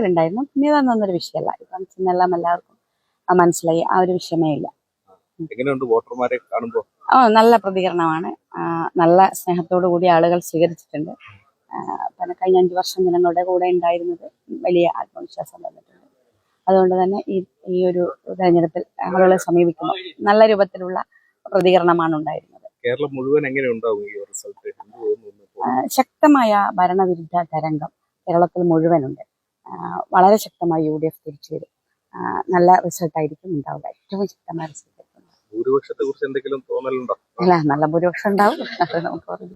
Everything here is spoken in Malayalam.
ണ്ടായിരുന്നു പിന്നെ ഇതൊന്നൊരു വിഷയമല്ല. ഇപ്പം ചെന്നെല്ലാം എല്ലാവർക്കും മനസ്സിലായി, ആ ഒരു വിഷയമേ ഇല്ല. വോട്ടർമാരെ കാണുമ്പോൾ നല്ല പ്രതികരണമാണ്. നല്ല സ്നേഹത്തോടു കൂടി ആളുകൾ സ്വീകരിച്ചിട്ടുണ്ട്. പിന്നെ കഴിഞ്ഞ 5 വർഷം ജനങ്ങളുടെ കൂടെ ഉണ്ടായിരുന്നത് വലിയ ആത്മവിശ്വാസം തന്നിട്ടുണ്ട്. അതുകൊണ്ട് തന്നെ ഈ ഒരു തെരഞ്ഞെടുപ്പിൽ ആളുകളെ സമീപിക്കുമ്പോൾ നല്ല രൂപത്തിലുള്ള പ്രതികരണമാണ് ഉണ്ടായിരുന്നത്. കേരളം മുഴുവൻ എങ്ങനെ ഉണ്ടാവും ഈ റിസൾട്ട്? ശക്തമായ ഭരണവിരുദ്ധ തരംഗം കേരളത്തിൽ മുഴുവനുണ്ട്. വളരെ ശക്തമായി UDF തിരിച്ചു വരും. നല്ല റിസൾട്ടായിരിക്കും ഉണ്ടാവുക. ഏറ്റവും ശക്തമായ റിസൾട്ട്. ഭൂരിപക്ഷത്തെ കുറിച്ച് എന്തെങ്കിലും തോന്നലുണ്ടോ? അല്ല, നല്ല ഭൂരിപക്ഷം ഉണ്ടാവും, അത് നമുക്ക് പറഞ്ഞു.